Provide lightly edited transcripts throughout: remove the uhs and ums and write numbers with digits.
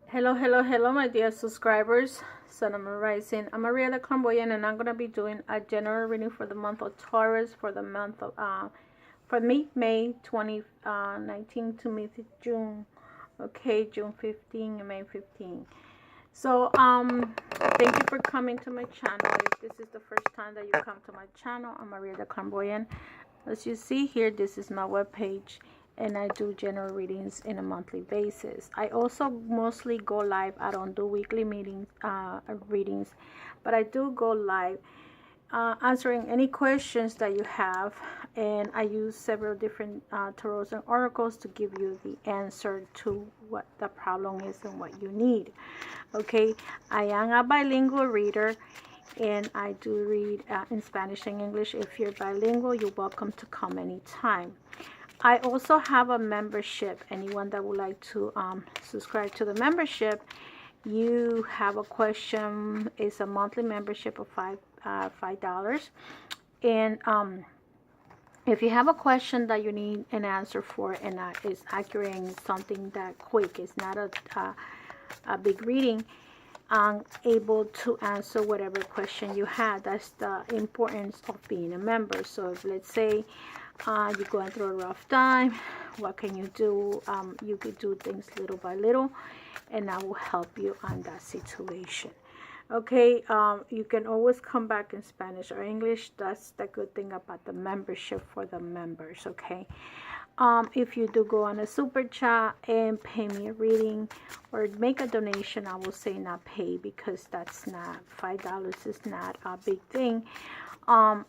Hello, my dear subscribers. Sun I'm rising. I'm Maria the Clairvoyant, and I'm gonna be doing a general reading for the month of Taurus for the month of for May 2019 to May June. Okay, June 15 and May 15. So thank you for coming to my channel. If this is the first time that you come to my channel, I'm Maria the Clairvoyant. As you see here, this is my webpage, and I do general readings in a monthly basis. I also mostly go live. I don't do weekly meetings, readings, but I do go live answering any questions that you have, and I use several different tarots and oracles to give you the answer to what the problem is and what you need. Okay, I am a bilingual reader, and I do read in Spanish and English. If you're bilingual, you're welcome to come anytime. I also have a membership. Anyone that would like to subscribe to the membership, you have a question. It's a monthly membership of $5. And if you have a question that you need an answer for, and it's accurate and something that quick, it's not a big reading, I'm able to answer whatever question you had. That's the importance of being a member. So if, let's say, you're going through a rough time, what can you do? You could do things little by little, and I will help you on that situation. Okay, you can always come back in Spanish or English. That's the good thing about the membership for the members. Okay, if you do go on a super chat and pay me a reading or make a donation, I will say not pay, because that's not $5 is not a big thing.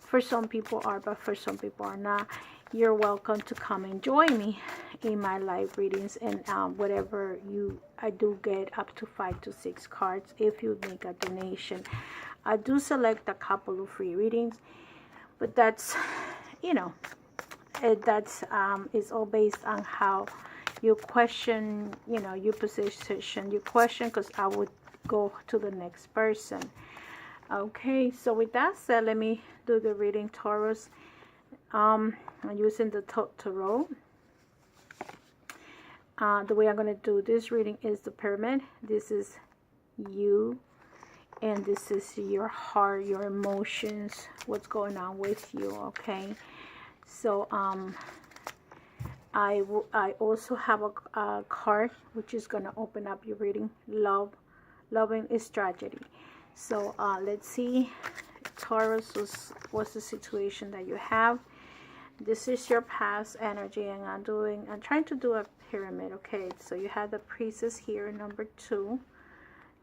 For some people are, but for some people are not. You're welcome to come and join me in my live readings, and whatever I do get up to 5 to 6 cards if you make a donation. I do select a couple of free readings, but that's, you know, that's it's all based on how you question, you know, your position, your question, because I would go to the next person. Okay, so with that said, let me do the reading, Taurus. I'm using the tarot. The way I'm going to do this reading is the pyramid. This is you, and this is your heart, your emotions, what's going on with you. Okay, so I also have a card which is going to open up your reading. Loving is tragedy. So let's see, Taurus, what's the situation that you have? This is your past energy, and I'm trying to do a pyramid. Okay, so you have the priestess here, number 2.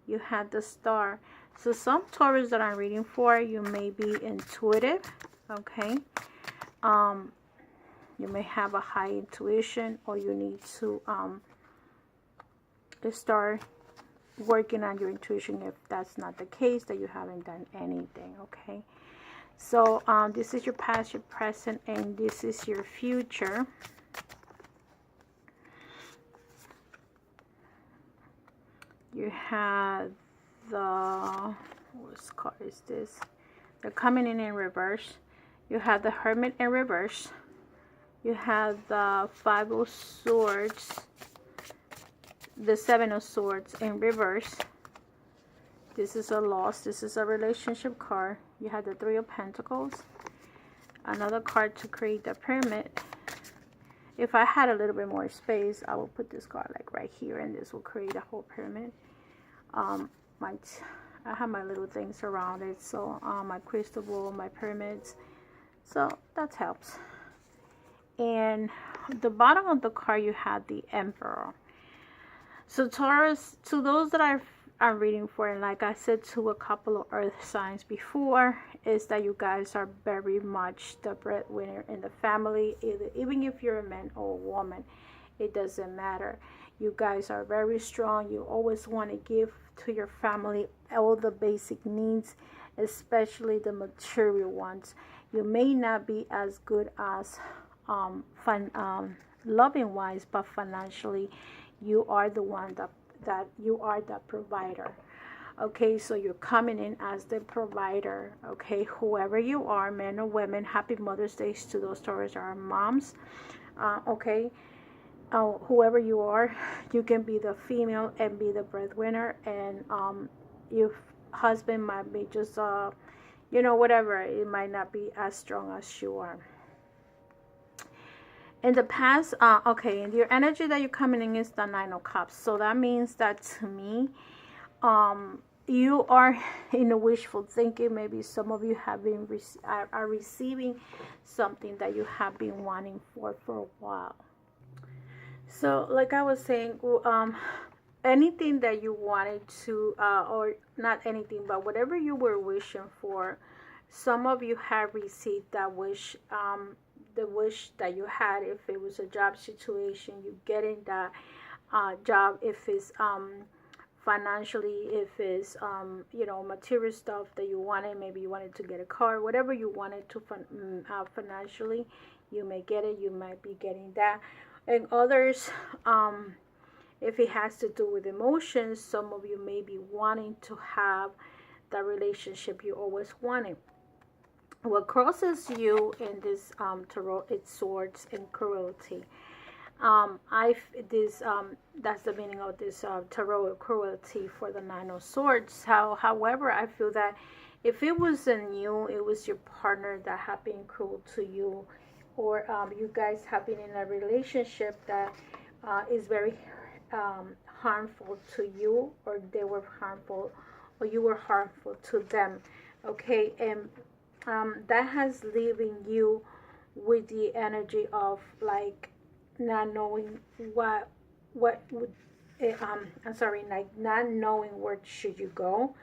You had the star. So some Taurus that I'm reading for, you may be intuitive. Okay, you may have a high intuition, or you need to start working on your intuition. If that's not the case, that you haven't done anything. Okay, so this is your past, your present, and this is your future. You have the, what card is this? They're coming in reverse. You have the Hermit in reverse. You have the 5 of Swords, the 7 of Swords in reverse. This is a loss. This is a relationship card. You have the 3 of Pentacles. Another card to create the pyramid. If I had a little bit more space, I will put this card like right here, and this will create a whole pyramid. I have my little things around it, so my crystal ball, my pyramids, so that helps. And the bottom of the card, you have the Emperor. So Taurus, to those that I'm reading for, and like I said to a couple of earth signs before, is that you guys are very much the breadwinner in the family. Even if you're a man or a woman, it doesn't matter. You guys are very strong. You always want to give to your family all the basic needs, especially the material ones. You may not be as good as loving wise, but financially you are the one that you are the provider. Okay, so you're coming in as the provider. Okay, whoever you are, men or women, happy Mother's Day to those Taurus are moms. Okay, whoever you are, you can be the female and be the breadwinner, and your husband might be just you know, whatever, it might not be as strong as you are. In the past, okay, and your energy that you're coming in is the Nine of Cups. So that means that, to me, you are in a wishful thinking. Maybe some of you have been are receiving something that you have been wanting for a while. So like I was saying, anything that you wanted to, or not anything, but whatever you were wishing for, some of you have received that wish. The wish that you had, if it was a job situation, you getting that job. If it's financially, if it's you know, material stuff that you wanted, maybe you wanted to get a car, whatever you wanted to financially, you may get it. You might be getting that. And others, if it has to do with emotions, some of you may be wanting to have that relationship you always wanted. What crosses you in this tarot, it's swords and cruelty. That's the meaning of this tarot, cruelty for the Nine of Swords. However, I feel that if it wasn't you, it was your partner that had been cruel to you, or you guys have been in a relationship that is very harmful to you, or they were harmful, or you were harmful to them. Okay, and that has leaving you with the energy of like not knowing what would I'm sorry, like not knowing where should you go,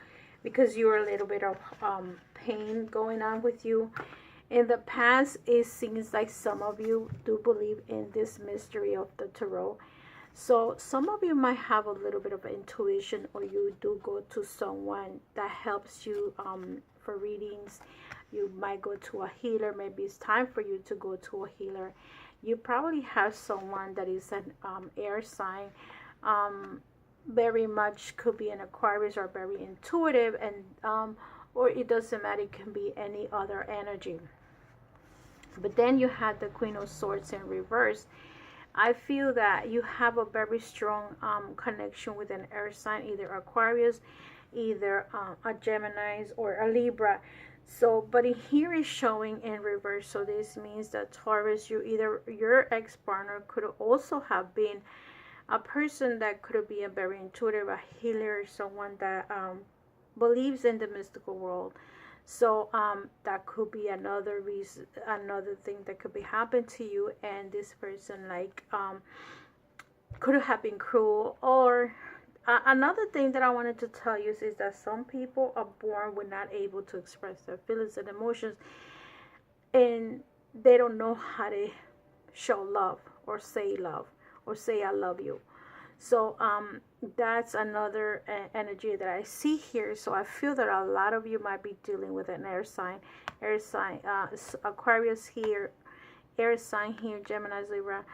because you're a little bit of pain going on with you. In the past, it seems like some of you do believe in this mystery of the tarot. So some of you might have a little bit of intuition, or you do go to someone that helps you for readings. You might go to a healer. Maybe it's time for you to go to a healer. You probably have someone that is an air sign, very much could be an Aquarius, or very intuitive, and or it doesn't matter, it can be any other energy. But then you had the Queen of Swords in reverse. I feel that you have a very strong connection with an air sign, either Aquarius, either a Gemini, or a Libra. So, but here is showing in reverse. So this means that Taurus, your ex-partner could also have been a person that could be a very intuitive, a healer, someone that believes in the mystical world. So that could be another reason, another thing that could be happening to you, and this person like could have been cruel. Or another thing that I wanted to tell you is that some people are born with not able to express their feelings and emotions, and they don't know how to show love, or say I love you. So that's another energy that I see here. So I feel that a lot of you might be dealing with an air sign, Aquarius here, air sign here, Gemini, Libra.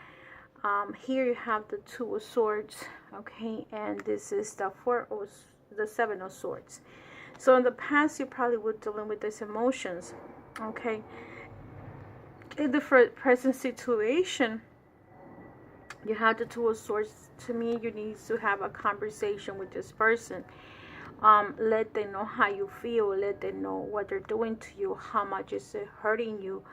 Here you have the Two of Swords, okay, and this is the Seven of Swords. So in the past, you probably were dealing with these emotions, okay. In the present situation, you have the Two of Swords. To me, you need to have a conversation with this person. Let them know how you feel. Let them know what they're doing to you. How much is it hurting you?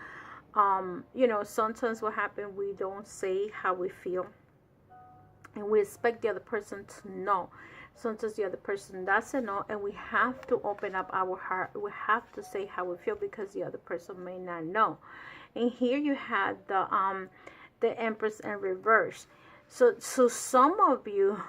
You know, sometimes what happens, we don't say how we feel, and we expect the other person to know. Sometimes the other person doesn't know, and we have to open up our heart. We have to say how we feel, because the other person may not know. And here you had the Empress in reverse. So some of you,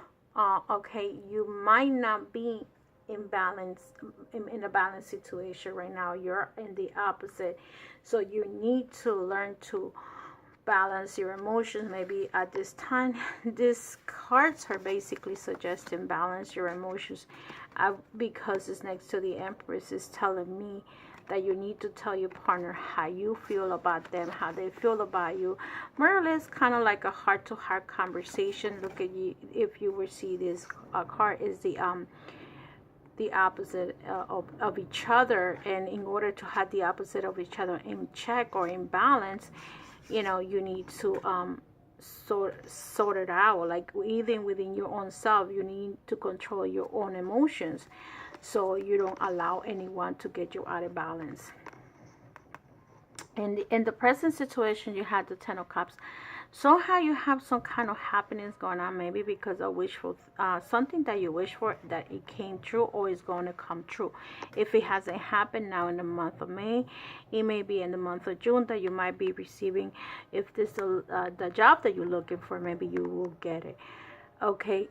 okay, you might not be in balance, in a balanced situation right now. You're in the opposite. So you need to learn to balance your emotions. Maybe at this time, these cards are basically suggesting balance your emotions, because it's next to the Empress. Is telling me that you need to tell your partner how you feel about them, how they feel about you. More or less kind of like a heart-to-heart conversation. Look at you, if you will see this card is the opposite of each other, and in order to have the opposite of each other in check or in balance, you know, you need to sorted out. Like even within your own self, you need to control your own emotions, so you don't allow anyone to get you out of balance. And in the present situation, you had the Ten of Cups. Somehow you have some kind of happiness going on, maybe because of wishful, something that you wish for, that it came true or is going to come true. If it hasn't happened now in the month of May, it may be in the month of June that you might be receiving. If this is the job that you're looking for, maybe you will get it. Okay,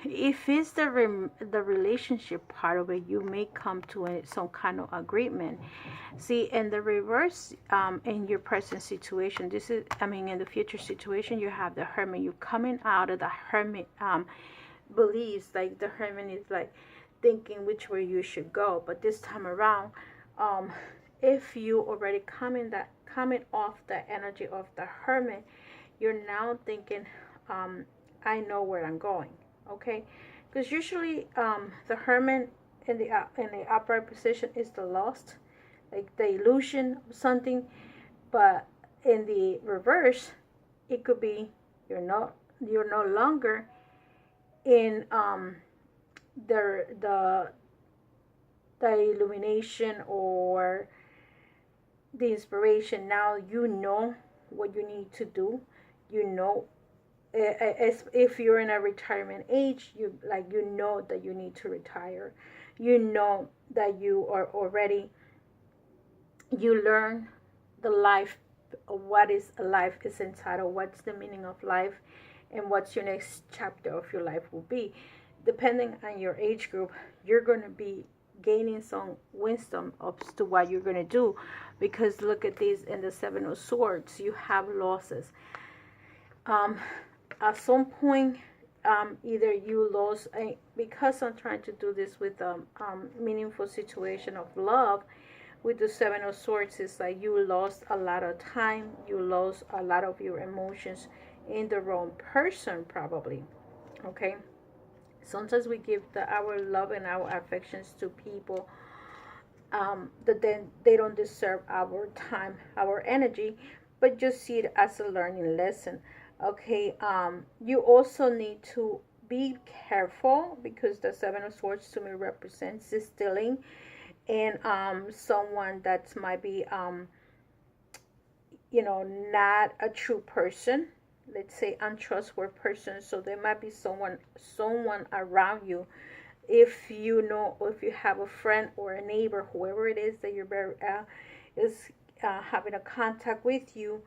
if it's the relationship part of it, you may come to some kind of agreement. See, in the reverse, in your present situation, this is, I mean, in the future situation, you have the Hermit. You're coming out of the Hermit beliefs. Like the Hermit is like thinking which way you should go. But this time around, if you already coming off the energy of the Hermit, you're now thinking, I know where I'm going, okay? Because usually the Hermit in the upright position is the lost, like the illusion of something. But in the reverse, it could be you're no longer in the illumination or the inspiration. Now you know what you need to do. You know, as if you're in a retirement age, you know that you need to retire. You know that you are already, you learn the life, what is a life is entitled, what's the meaning of life, and what's your next chapter of your life will be. Depending on your age group, you're going to be gaining some wisdom as to what you're going to do. Because look at this, in the Seven of Swords, you have losses. At some point, either you lost, because I'm trying to do this with a meaningful situation of love, with the Seven of Swords, it's like you lost a lot of time, you lost a lot of your emotions in the wrong person, probably. Okay, sometimes we give our love and our affections to people that then they don't deserve our time, our energy, but just see it as a learning lesson. Okay, you also need to be careful, because the Seven of Swords to me represents stealing, and someone that might be not a true person, let's say untrustworthy person. So there might be someone around you, if you know, or if you have a friend or a neighbor, whoever it is that you're very is having a contact with you,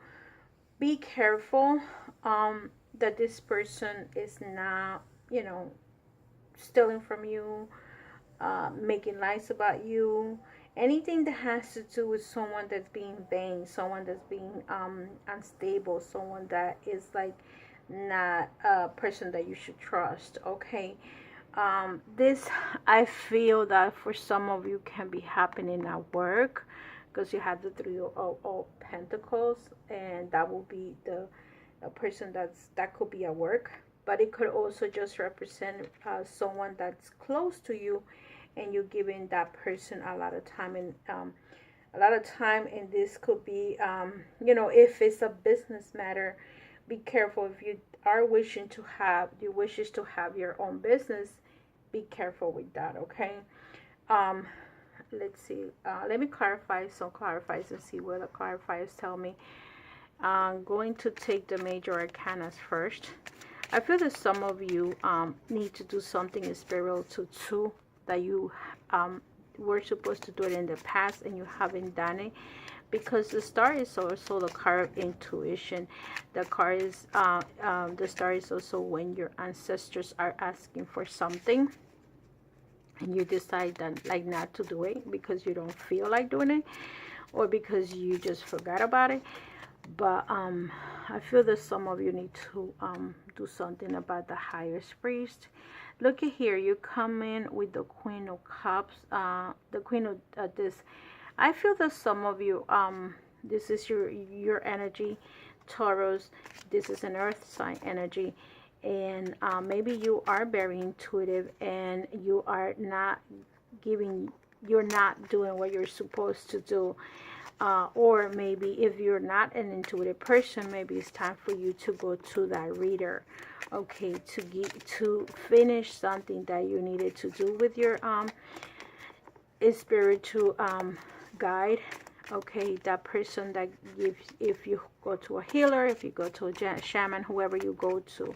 be careful that this person is not, stealing from you, making lies about you. Anything that has to do with someone that's being vain, someone that's being unstable, someone that is like not a person that you should trust. Okay, this, I feel that for some of you can be happening at work, because you have the Three of Pentacles, and that will be a person that could be at work. But it could also just represent someone that's close to you, and you're giving that person a lot of time. And and this could be if it's a business matter, be careful. If you are wishing to have your own business, be careful with that. Okay, let's see, let me clarify some clarifiers and see what the clarifiers tell me. I'm going to take the major arcana first. I feel that some of you need to do something spiritual too, that you were supposed to do it in the past and you haven't done it, because the star is also the card of intuition. The card is the star is also when your ancestors are asking for something and you decide that like not to do it because you don't feel like doing it, or because you just forgot about it. But I feel that some of you need to do something about the highest priest. Look at here, you come in with the Queen of Cups, the Queen of this. I feel that some of you, this is your energy, Taurus. This is an earth sign energy, and maybe you are very intuitive and you are not you're not doing what you're supposed to do. or maybe if you're not an intuitive person, maybe it's time for you to go to that reader, okay, to finish something that you needed to do with your spiritual guide, okay, that person that gives, if you go to a healer, if you go to a shaman, whoever you go to.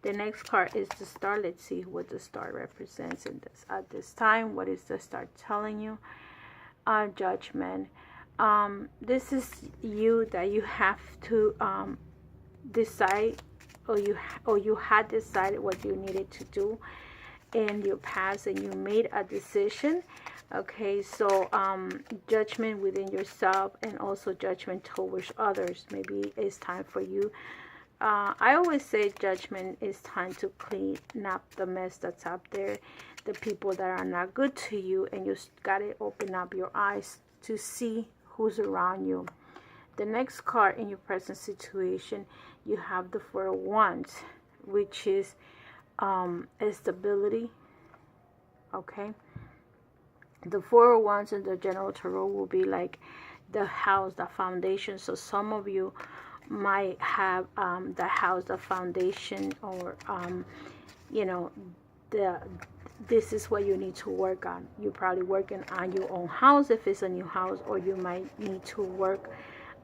The next card is the star. Let's see what the star represents in this at this time. What is the star telling you? Judgment. This is you, that you have to decide, or you had decided what you needed to do in your past, and you made a decision. Okay, so judgment within yourself, and also judgment towards others. Maybe it's time for you. I always say judgment is time to clean up the mess that's out there, the people that are not good to you, and you gotta open up your eyes to see who's around you. The next card in your present situation, you have the Four of Wands, which is stability. Okay, the Four of Wands in the general tarot will be like the house, the foundation. So some of you might have the house, the foundation, or you know, this is what you need to work on. You're probably working on your own house if it's a new house, or you might need to work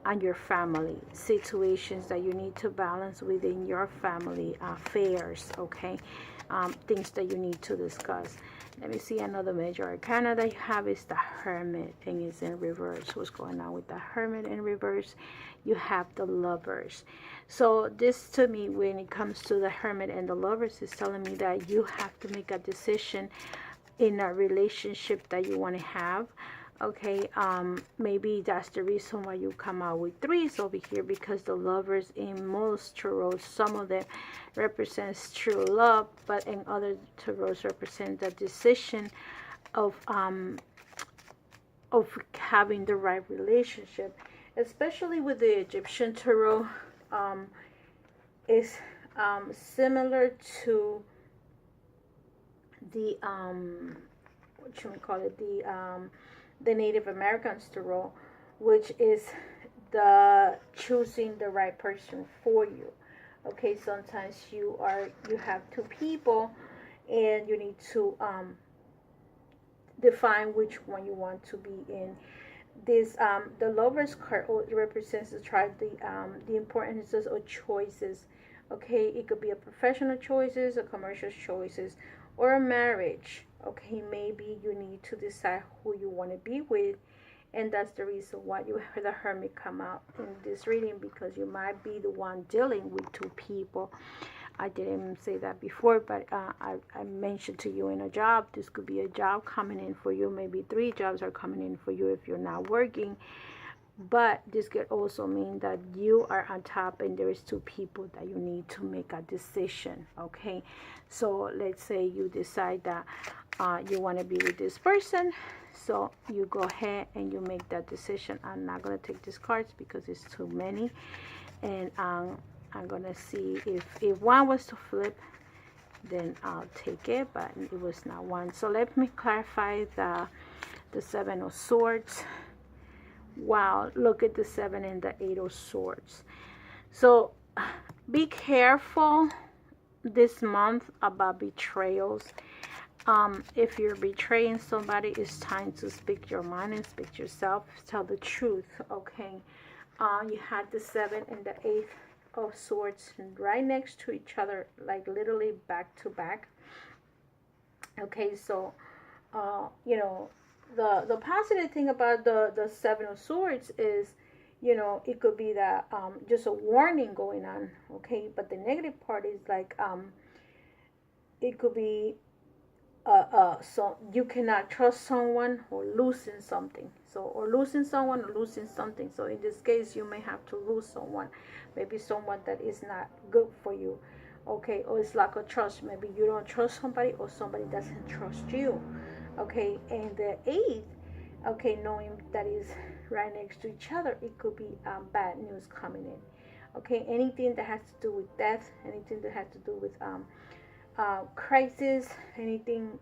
on your family situations that you need to balance within your family affairs. Okay, things that you need to discuss. Let me see, another major arcana that you have is the Hermit, and it's in reverse. What's going on with the Hermit in reverse? You have the Lovers. So this, to me, when it comes to the Hermit and the Lovers, is telling me that you have to make a decision in a relationship that you want to have. Okay, maybe that's the reason why you come out with threes over here, because the Lovers in most tarots, some of them represents true love, but in other tarots represent the decision of having the right relationship. Especially with the Egyptian tarot, is similar to the what should we call it, the Native Americans tarot, which is the choosing the right person for you. Okay, sometimes you have two people, and you need to define which one you want to be in. This the Lovers card represents the importance of choices. Okay, it could be a professional choices, a commercial choices, or a marriage. Okay, maybe you need to decide who you want to be with, and that's the reason why you have the Hermit come out in this reading, because you might be the one dealing with two people. I didn't say that before, but I mentioned to you in a job, this could be a job coming in for you. Maybe 3 jobs are coming in for you if you're not working. But this could also mean that you are on top, and there is 2 people that you need to make a decision. Okay, so let's say you decide that you want to be with this person, so you go ahead and you make that decision. I'm not going to take these cards because it's too many, and I'm gonna see if one was to flip, then I'll take it, but it was not one. So let me clarify the 7 of Swords. Wow, look at the 7 and the 8 of Swords. So be careful this month about betrayals. If you're betraying somebody, it's time to speak your mind and speak yourself. Tell the truth. Okay, you had the 7 and the 8 of Swords right next to each other, like literally back to back. Okay, so you know, the positive thing about the 7 of Swords is, you know, it could be that just a warning going on. Okay, but the negative part is like it could be so you cannot trust someone, or losing something. So, or losing someone, or losing something. So in this case, you may have to lose someone, maybe someone that is not good for you. Okay, or it's lack of trust. Maybe you don't trust somebody, or somebody doesn't trust you. Okay, and the 8, okay, knowing that is right next to each other, it could be bad news coming in. Okay, anything that has to do with death, anything that has to do with crisis, anything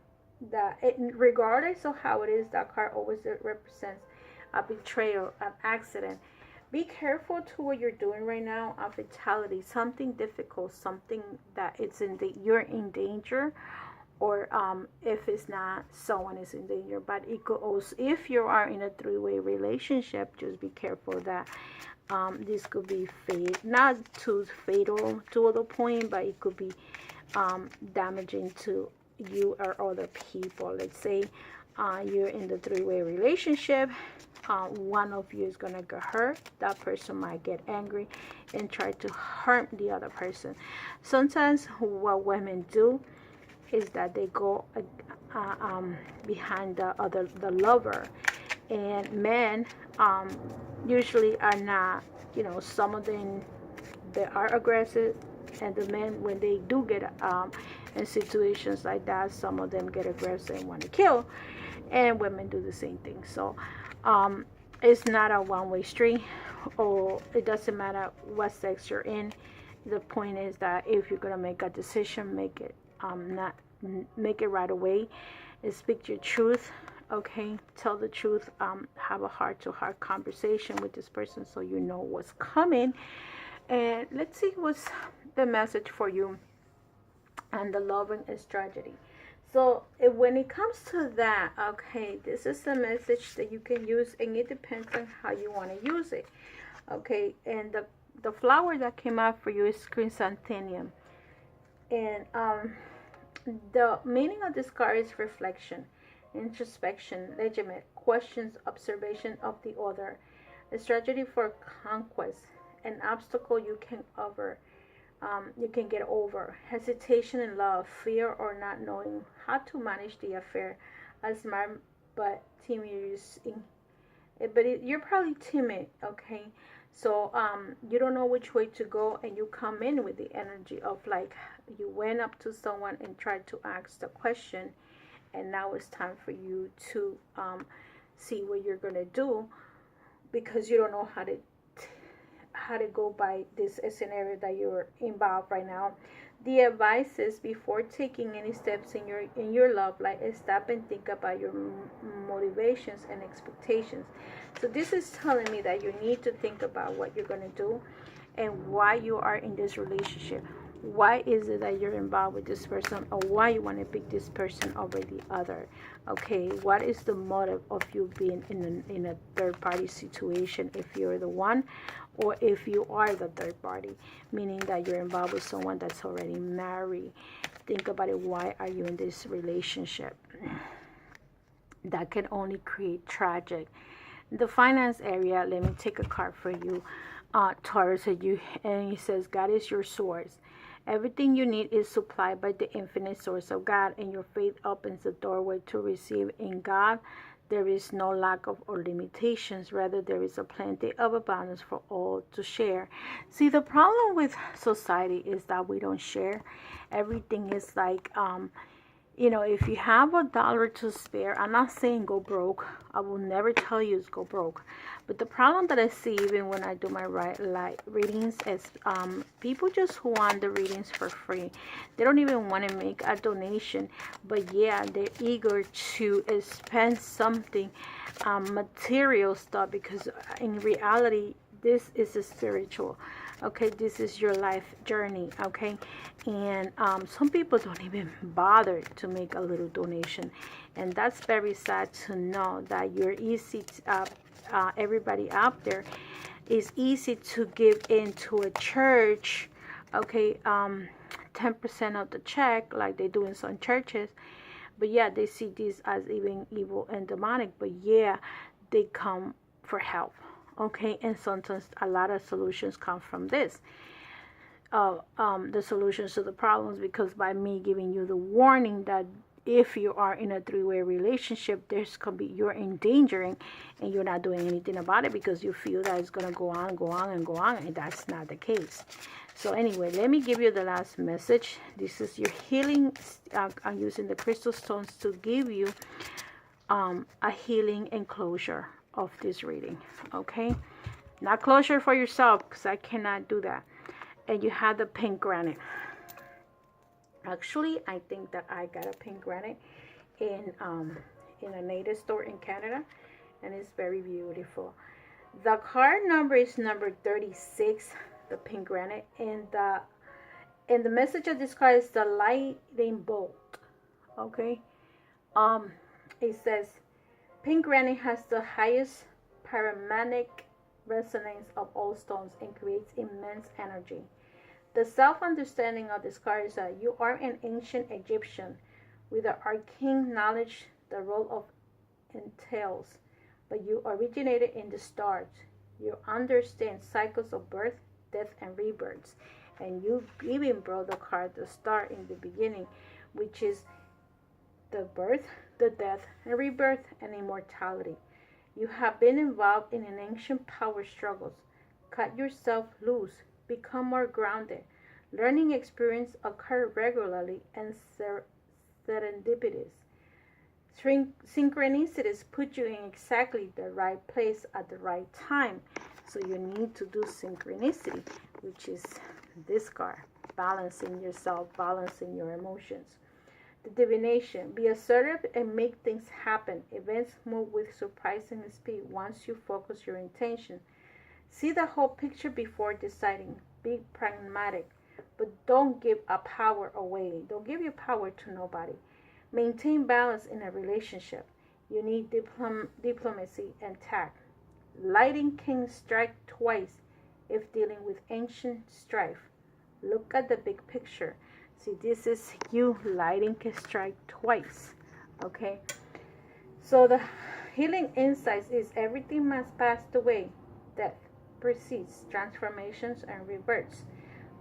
that, regardless of how it is, that card always represents a betrayal, an accident. Be careful to what you're doing right now. A fatality, something difficult, something that it's you're in danger, or if it's not, someone is in danger. But it could also, if you are in a three-way relationship, just be careful that this could be not too fatal to the point, but it could be damaging to you or other people. Let's say you're in the three-way relationship. One of you is gonna get hurt. That person might get angry and try to harm the other person. Sometimes what women do is that they go behind the lover, and men usually are not. Some of them, they are aggressive, and the men, when they do get in situations like that, some of them get aggressive and want to kill, and women do the same thing. So it's not a one-way street, or it doesn't matter what sex you're in. The point is that if you're gonna make a decision, make it not make it right away, and speak your truth. Okay, tell the truth. Have a heart-to-heart conversation with this person so you know what's coming. And let's see what's the message for you. And the loving is tragedy. So when it comes to that, okay, this is a message that you can use, and it depends on how you want to use it. Okay, and the flower that came out for you is chrysanthemum. And the meaning of this card is reflection, introspection, legitimate questions, observation of the other, a strategy for conquest, an obstacle you can get over, hesitation in love, fear or not knowing how to manage the affair, a smart but timid. You're probably timid, okay? So you don't know which way to go, and you come in with the energy of like you went up to someone and tried to ask the question, and now it's time for you to see what you're gonna do, because you don't know how to go by this scenario that you're involved right now. The advice is, before taking any steps in your love life, stop and think about your motivations and expectations. So this is telling me that you need to think about what you're going to do and why you are in this relationship. Why is it that you're involved with this person, or why you want to pick this person over the other? Okay, what is the motive of you being in a third party situation, if you're the one, or if you are the third party, meaning that you're involved with someone that's already married? Think about it. Why are you in this relationship? That can only create tragic. The finance area, let me take a card for you, Taurus, and it says, God is your source. Everything you need is supplied by the infinite source of God, and your faith opens the doorway to receive. In God, there is no lack of or limitations. Rather, there is a plenty of abundance for all to share. See, the problem with society is that we don't share. Everything is like, if you have $1 to spare, I'm not saying go broke. I will never tell you to go broke. But the problem that I see, even when I do my readings, is people just want the readings for free. They don't even want to make a donation. But yeah, they're eager to spend something, material stuff, because in reality, this is a spiritual. Okay, this is your life journey. Okay, and some people don't even bother to make a little donation, and that's very sad to know that you're easy to, everybody out there is easy to give into a church. Okay, 10% of the check, like they do in some churches. But yeah, they see this as even evil and demonic. But yeah, they come for help. Okay, and sometimes a lot of solutions come from this. The solutions to the problems, because by me giving you the warning that if you are in a three-way relationship, you're endangering, and you're not doing anything about it because you feel that it's gonna go on, and that's not the case. So anyway, let me give you the last message. This is your healing. I'm using the crystal stones to give you a healing and closure of this reading. Okay, not closure for yourself, because I cannot do that. And you have the pink granite. Actually, I think that I got a pink granite in a native store in Canada, and it's very beautiful. The card number is number 36, the pink granite, and the message of this card is the lightning bolt. Okay, it says pink granite has the highest paramagnetic resonance of all stones and creates immense energy. The self-understanding of this card is that you are an ancient Egyptian with the arcane knowledge the role of entails, but you originated in the stars. You understand cycles of birth, death, and rebirths, and you even brought the card the star in the beginning, which is the birth, the death, and rebirth, and immortality. You have been involved in an ancient power struggles. Cut yourself loose. Become more grounded. Learning experience occur regularly and serendipities. Synchronicities put you in exactly the right place at the right time. So you need to do synchronicity, which is this card. Balancing yourself, balancing your emotions. The divination. Be assertive and make things happen. Events move with surprising speed once you focus your intention. See the whole picture before deciding. Be pragmatic, but don't give a power away. Don't give your power to nobody. Maintain balance in a relationship. You need diplomacy and tact. Lightning can strike twice if dealing with ancient strife. Look at the big picture. See, this is you. Lightning can strike twice. Okay? So the healing insights is everything must pass away. Death precedes transformations and rebirths.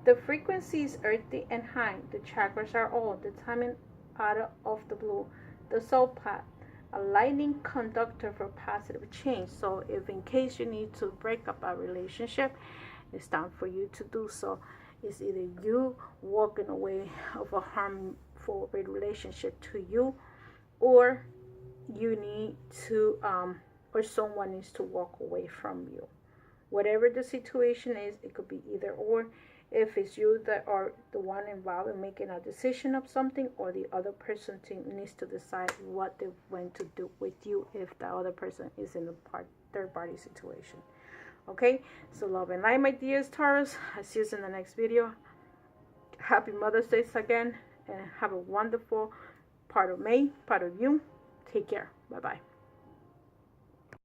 The frequency is earthy and high. The chakras are all. The timing out of the blue. The soul path. A lightning conductor for positive change. So if in case you need to break up a relationship, it's time for you to do so. It's either you walking away of a harmful relationship to you, or you need to or someone needs to walk away from you. Whatever the situation is, it could be either or. If it's you that are the one involved in making a decision of something, or the other person needs to decide what they're going to do with you if the other person is in a third party situation. Okay, so love and light, my dears Taurus. I'll see you in the next video. Happy Mother's Day again, and have a wonderful part of May, part of you. Take care. Bye-bye.